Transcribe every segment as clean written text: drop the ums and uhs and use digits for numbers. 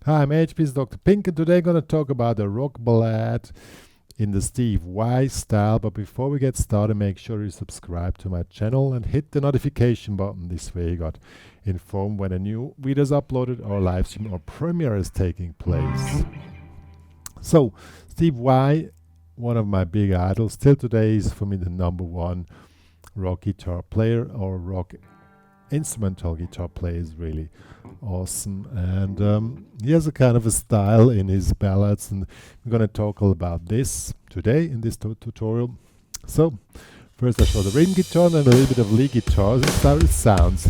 Hi, I'm HP's Dr. Pink, and today I'm going to talk about a rock ballad in the Steve Vai style. But before we get started, make sure you subscribe to my channel and hit the notification button. This way you got informed when a new video is uploaded or live stream or premiere is taking place. So, Steve Vai, one of my big idols, still today is for me the #1 rock guitar player, or rock instrumental guitar player. Is really awesome, and he has a kind of a style in his ballads, and we're going to talk all about this today in this tutorial. So first I show the rhythm guitar and a little bit of lead guitar and how it sounds.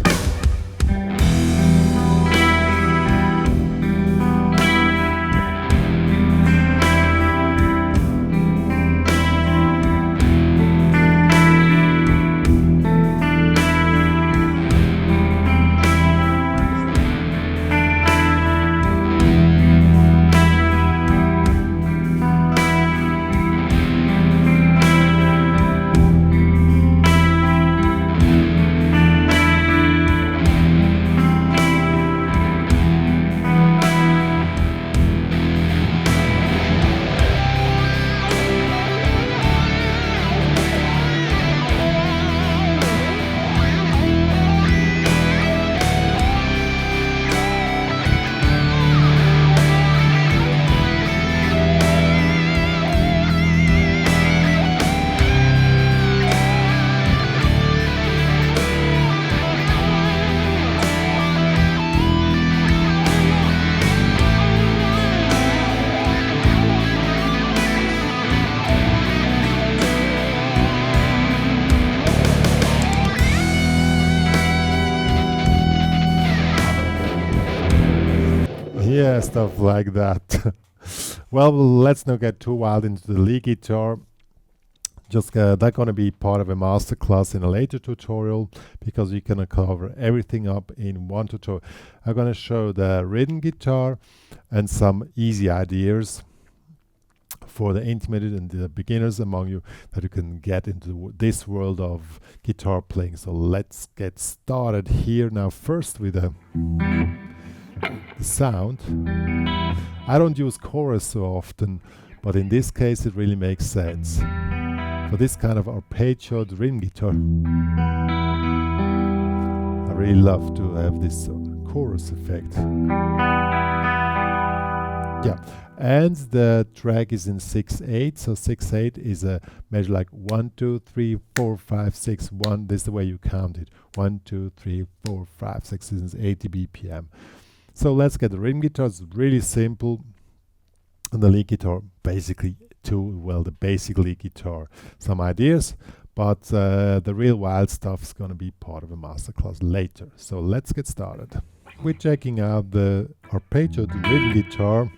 Yeah, stuff like that. Well, let's not get too wild into the lead guitar. Just that's going to be part of a masterclass in a later tutorial, because we can cover everything up in one tutorial. I'm going to show the rhythm guitar and some easy ideas for the intermediate and the beginners among you, that you can get into this world of guitar playing. So let's get started here now. First with the sound. I don't use chorus so often, but in this case it really makes sense. For this kind of arpeggiated rhythm guitar, I really love to have this chorus effect. Yeah, and the track is in 6/8, so 6/8 is a measure like 1, 2, 3, 4, 5, 6, 1. This is the way you count it. 1, 2, 3, 4, 5, 6 is 80 BPM. So let's get the rhythm guitar. It's really simple, and the lead guitar basically too. Well, the basic lead guitar, some ideas, but the real wild stuff is going to be part of a masterclass later. So let's get started. We're checking out the arpeggio, the rhythm guitar.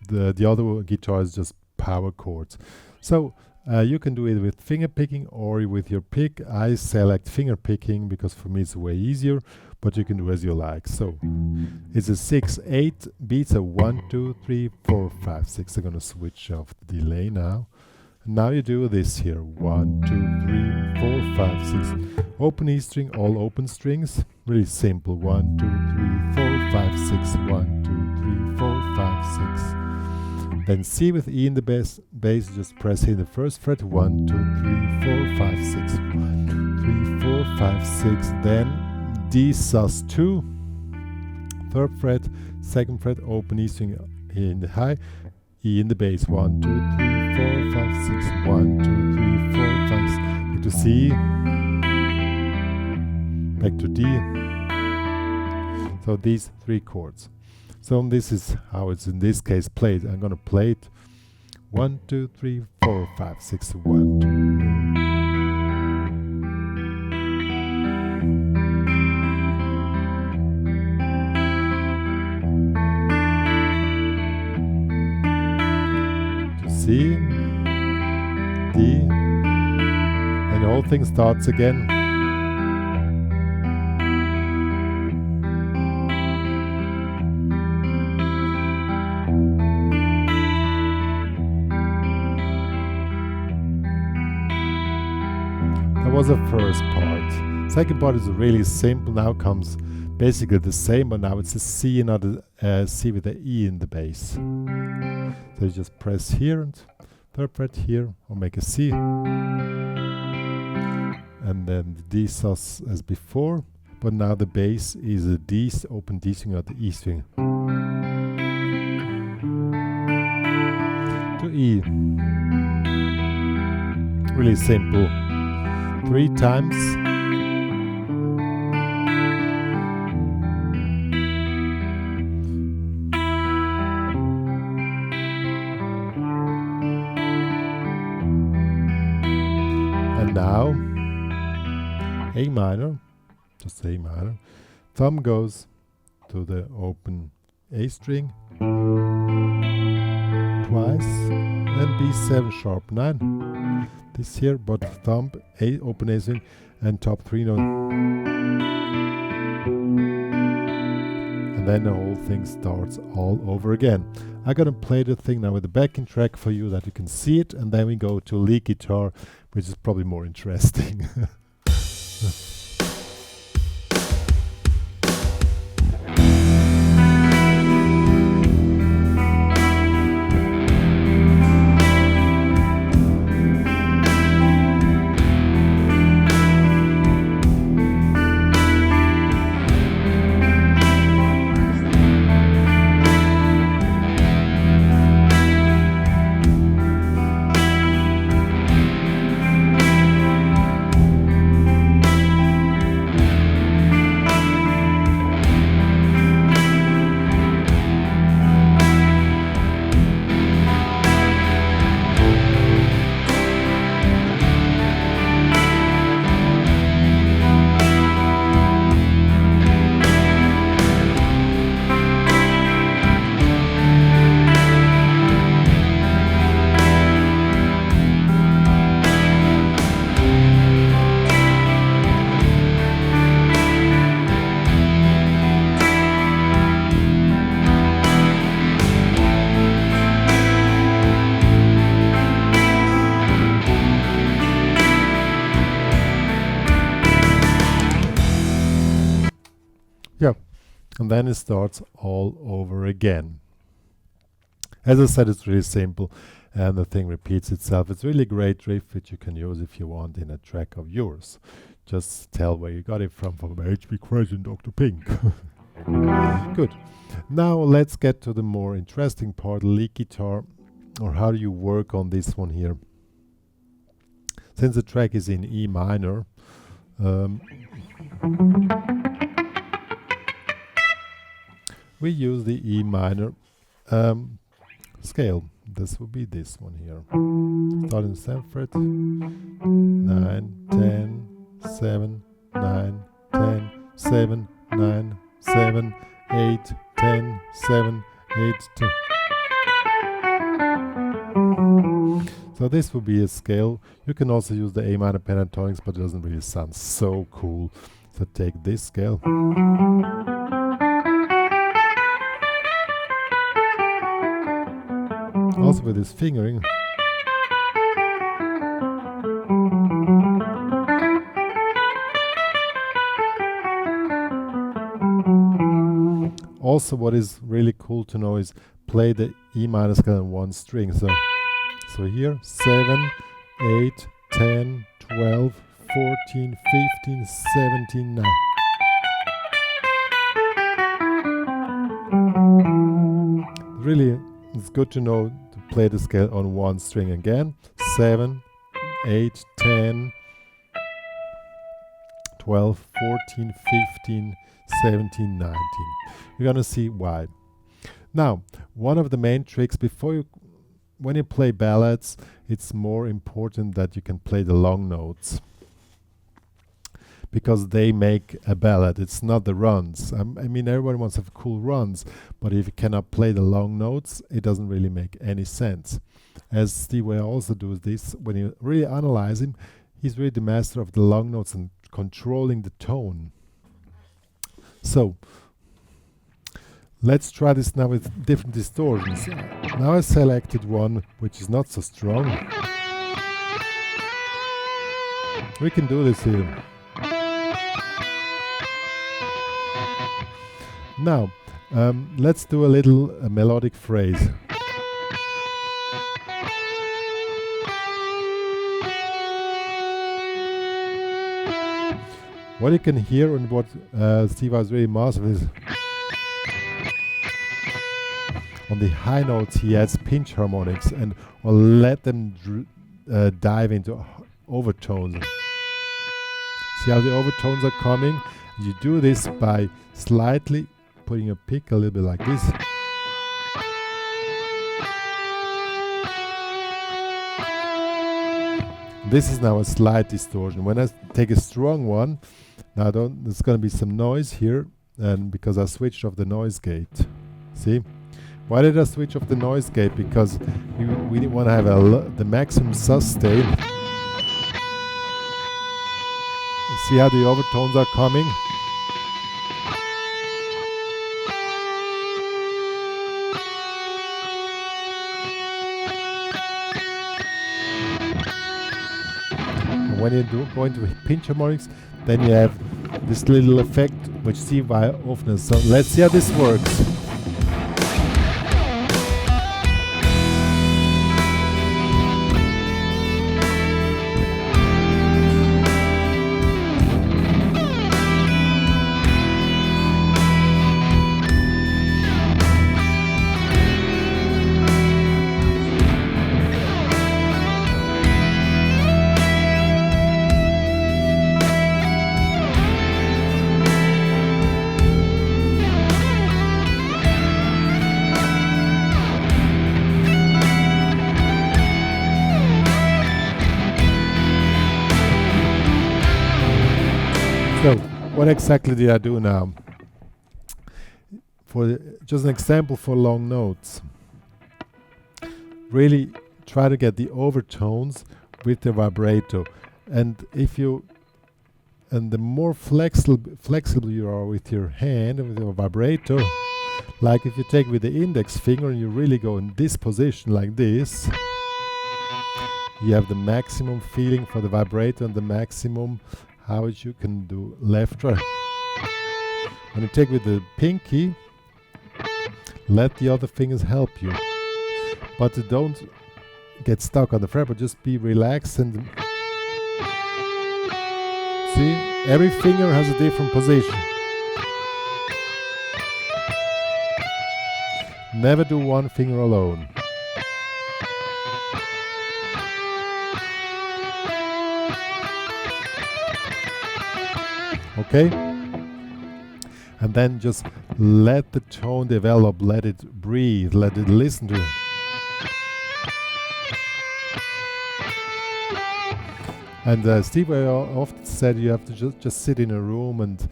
The other guitar is just power chords. So you can do it with finger picking or with your pick. I select finger picking because for me it's way easier, but you can do as you like. So it's a 6/8 beats, a 1, 2, 3, 4, 5, 6. I'm gonna switch off the delay now. And now you do this here: 1, 2, 3, 4, 5, 6. Open E string, all open strings. Really simple. 1, 2, 3, 4, 5, 6. 1, 2, 3, 4, 5, 6. Then C with E in the bass, just press here the first fret. 1, 2, 3, 4, 5, 6. 1, 2, 3, 4, 5, 6. Then D sus2, third fret, second fret, open E string here in the high, E in the bass. 1, 2, 3, 4, 5, 6. 1, 2, 3, 4, 5, 6. Back to C, back to D. So these 3 chords. So this is how it's in this case played. I'm gonna play it 1, 2, 3, 4, 5, 6. 1, 2. C, D, and the whole thing starts again. That was the first part. Second part is really simple. Now comes basically the same, but now it's a C and not a C with an E in the bass. So you just press here and third fret here, or make a C, and then the D sus as before, but now the bass is a D, open D string, not the E string. To E. Really simple. 3 times. And now A minor, just A minor. Thumb goes to the open A string twice, and B7 sharp 9. This here, but thumb A, open A string, and top 3 note. And then the whole thing starts all over again. I'm gonna play the thing now with the backing track for you that you can see it, and then we go to lead guitar, which is probably more interesting. Yeah, and then it starts all over again. As I said, it's really simple, and the thing repeats itself. It's really great riff which you can use if you want in a track of yours. Just tell where you got it from HPCrazy and drpink. Good. Now let's get to the more interesting part, lead guitar, or how do you work on this one here. Since the track is in E minor, we use the E minor scale. This would be this one here. Starting 7th fret, 9, 10, 7, 9, 10, 7, 9, 7, 8, 10, 7, 8, 2. So this would be a scale. You can also use the A minor pentatonics, but it doesn't really sound so cool. So take this scale. Also with this fingering. Also what is really cool to know is play the E minor scale on one string. So here 7, 8, 10, 12, 14, 15, 17, 9. Really, it's good to know to play the scale on one string again. 7, 8, 10, 12, 14, 15, 17, 19. You're gonna see why. Now, one of the main tricks when you play ballads, it's more important that you can play the long notes, because they make a ballad. It's not the runs. I mean, everybody wants to have cool runs, but if you cannot play the long notes, it doesn't really make any sense. As Steve Vai also does this, when you really analyze him, he's really the master of the long notes and controlling the tone. So, let's try this now with different distortions. Now I selected one which is not so strong. We can do this here. Now, let's do a little melodic phrase. What you can hear and what Steve Vai is really masterful is on the high notes he adds pinch harmonics and or let them dive into overtones. See how the overtones are coming? You do this by slightly putting your pick a little bit like this. This is now a slight distortion. When I take a strong one, now there's going to be some noise here, and because I switched off the noise gate. See? Why did I switch off the noise gate? Because we want to have the maximum sustain. See how the overtones are coming? And when you go into pinch harmonics, then you have this little effect which Steve Vai often has. So let's see how this works. So, what exactly did I do now? Just an example for long notes. Really try to get the overtones with the vibrato, and the more flexible you are with your hand and with your vibrato, like if you take with the index finger and you really go in this position like this, you have the maximum feeling for the vibrato and the maximum how you can do left, right. When you take with the pinky, let the other fingers help you. But don't get stuck on the fret, but just be relaxed and see, every finger has a different position. Never do one finger alone. Okay? And then just let the tone develop, let it breathe, let it listen to it. And Steve Vai often said you have to just sit in a room and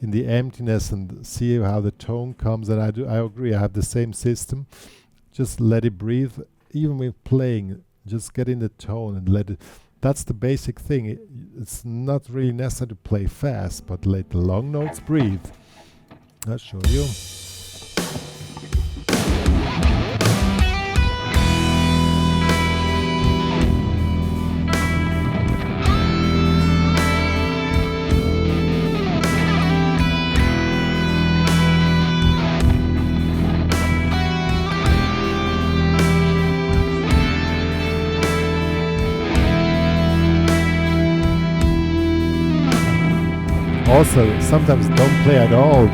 in the emptiness and see how the tone comes, and I agree, I have the same system. Just let it breathe, even with playing, just get in the tone and let it. That's the basic thing. It's not really necessary to play fast, but let the long notes breathe. I'll show you. Also, sometimes don't play at all.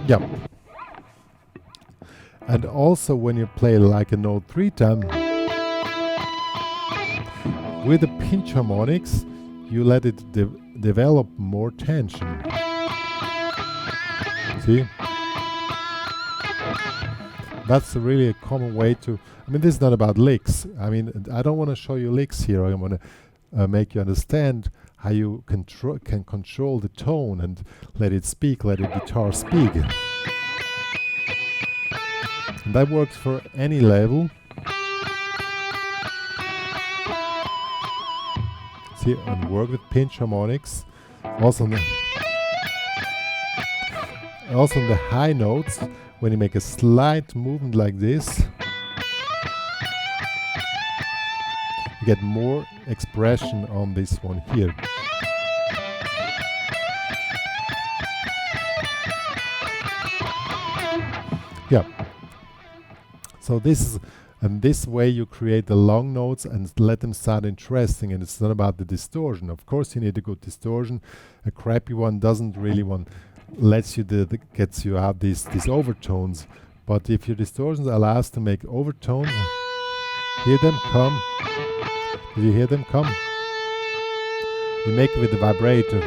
Yeah. And also when you play like a note 3 time, with the pinch harmonics, you let it develop more tension. See? That's really a common way to, I mean, this is not about licks. I mean, I don't want to show you licks here. I want to make you understand how you can control the tone and let it speak, let the guitar speak. And that works for any level. See, and work with pinch harmonics. Also, Also in the high notes, when you make a slight movement like this, you get more expression on this one here. Yeah. So this is, and this way you create the long notes and let them sound interesting, and it's not about the distortion. Of course you need a good distortion. A crappy one doesn't really lets you gets you out these overtones. But if your distortions allow us to make overtones, hear them come. Did you hear them come? You make it with the vibrato.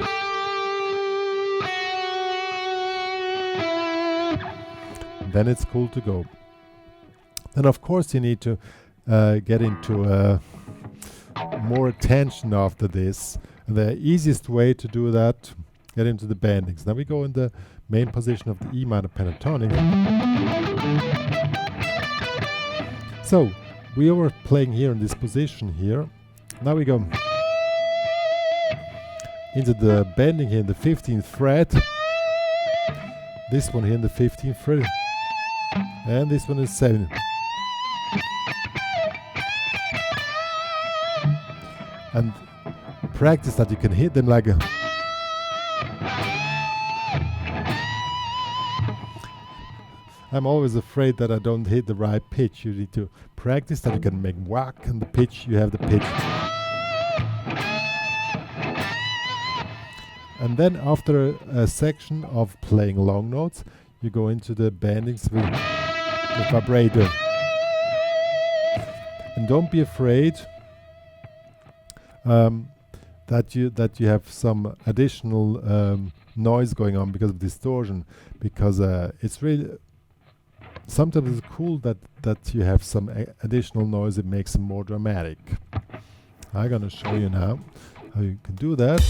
Then it's cool to go. Then of course you need to get into more attention after this. And the easiest way to do that, get into the bendings. Now we go in the main position of the E minor pentatonic. So we were playing here in this position here. Now we go into the bending here in the 15th fret. This one here in the 15th fret. And this one is 7. And practice that you can hit them like a... I'm always afraid that I don't hit the right pitch. You need to practice that you can make whack and the pitch, you have the pitch. And then after a section of playing long notes, you go into the bendings with the vibrato. And don't be afraid that you have some additional noise going on because of distortion, because it's really sometimes it's cool that you have some additional noise. It makes it more dramatic. I'm gonna show you now how you can do that.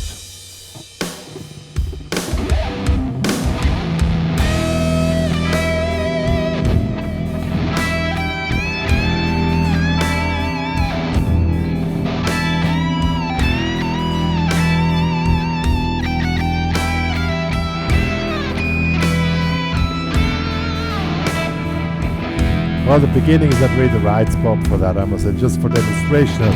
Well, the beginning is not really the right spot for that, I must say, just for demonstration.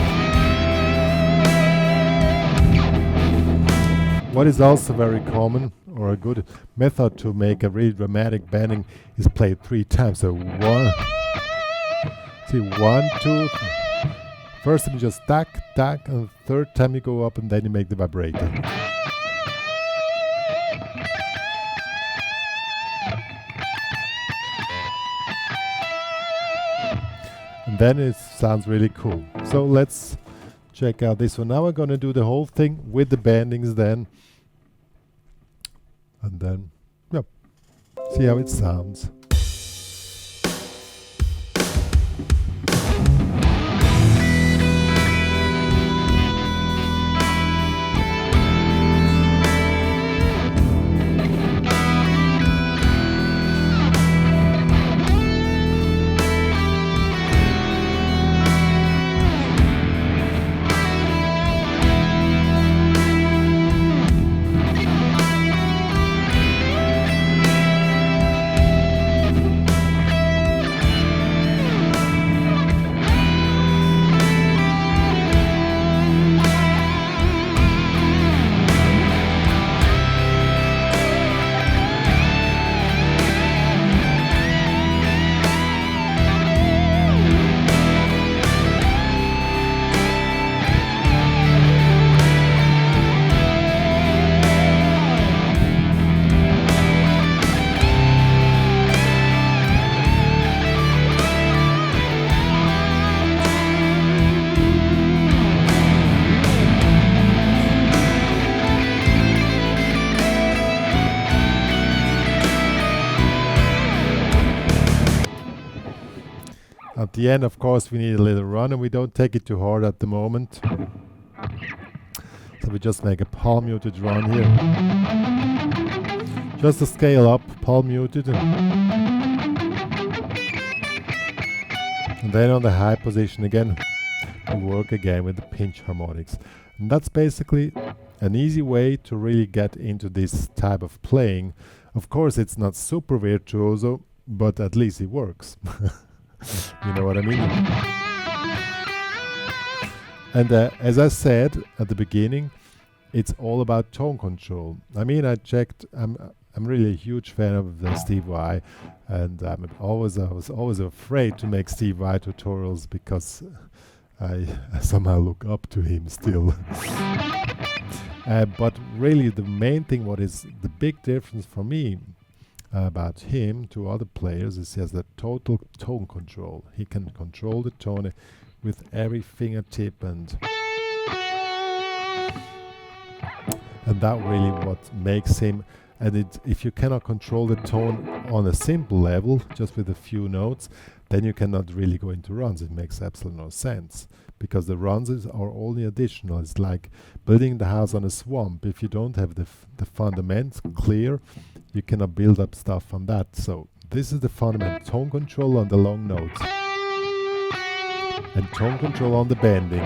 What is also very common, or a good method to make a really dramatic bending, is play 3 times. So 1, 2, 3. First time you just tack, tack, and the third time you go up and then you make the vibrato. And then it sounds really cool. So let's check out this one. Now we're going to do the whole thing with the bendings then. And then, yep, see how it sounds. At the end, of course, we need a little run, and we don't take it too hard at the moment. So we just make a palm muted run here. Just to scale up, palm muted. And then on the high position again, we work again with the pinch harmonics. And that's basically an easy way to really get into this type of playing. Of course, it's not super virtuoso, but at least it works. You know what I mean? And as I said at the beginning, it's all about tone control. I mean, I checked. I'm really a huge fan of Steve Vai, I was always afraid to make Steve Vai tutorials because I somehow look up to him still. But really, the main thing, what is the big difference for me about him to other players, is he has the total tone control. He can control the tone with every fingertip, and that really what makes him. And if you cannot control the tone on a simple level, just with a few notes, then you cannot really go into runs. It makes absolutely no sense, because the runs are only additional. It's like building the house on a swamp. If you don't have the fundamentals clear, you cannot build up stuff on that. So this is the fundamental tone control on the long notes, and tone control on the bending.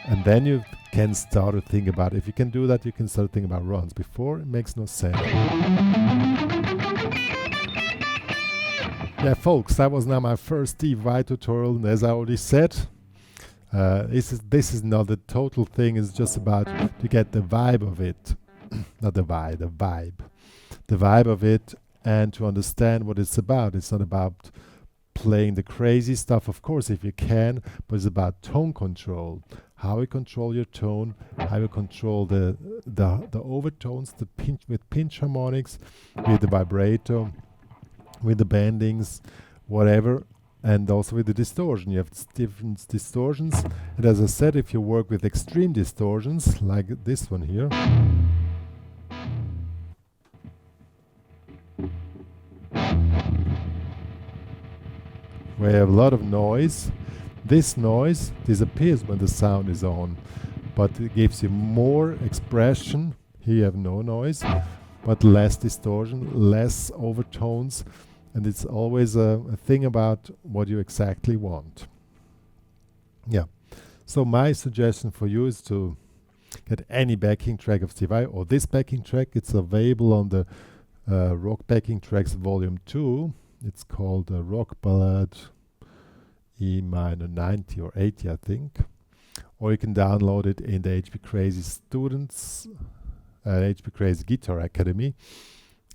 And then you can start to think about, if you can do that, you can start to think about runs. Before, it makes no sense. Yeah, folks, that was now my first Steve Vai tutorial, and as I already said, this is not the total thing. It's just about to get the vibe of it. Not the vibe, the vibe. The vibe of it, and to understand what it's about. It's not about playing the crazy stuff, of course, if you can, but it's about tone control. How you control your tone, how you control the overtones, the pinch harmonics, with the vibrato, with the bendings, whatever, and also with the distortion. You have different distortions, and as I said, if you work with extreme distortions, like this one here, where you have a lot of noise, this noise disappears when the sound is on, but it gives you more expression. Here you have no noise, but less distortion, less overtones, and it's always a thing about what you exactly want. Yeah, so my suggestion for you is to get any backing track of Steve Vai, or this backing track. It's available on the Rock Backing Tracks Volume 2. It's called Rock Ballad E minor 90 or 80, I think. Or you can download it in the HPCrazy students, HPCrazy Guitar Academy.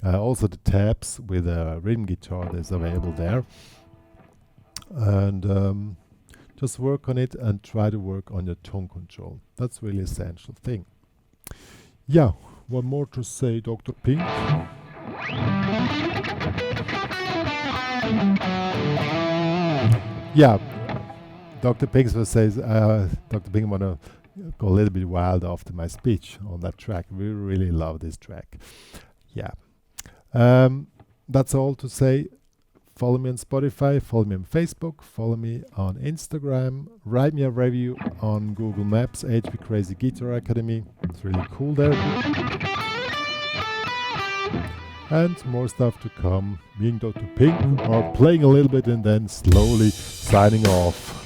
Also the tabs with a rhythm guitar is available there. And just work on it and try to work on your tone control. That's really essential thing. Yeah, one more to say, Dr. Pink. Yeah, Dr. Pink says, Dr. Pink want to go a little bit wild after my speech on that track. We really love this track. Yeah. That's all to say. Follow me on Spotify, follow me on Facebook, follow me on Instagram, write me a review on Google Maps, HPCrazy Guitar Academy. It's really cool there. And more stuff to come. Being Dr. Pink, or playing a little bit and then slowly signing off.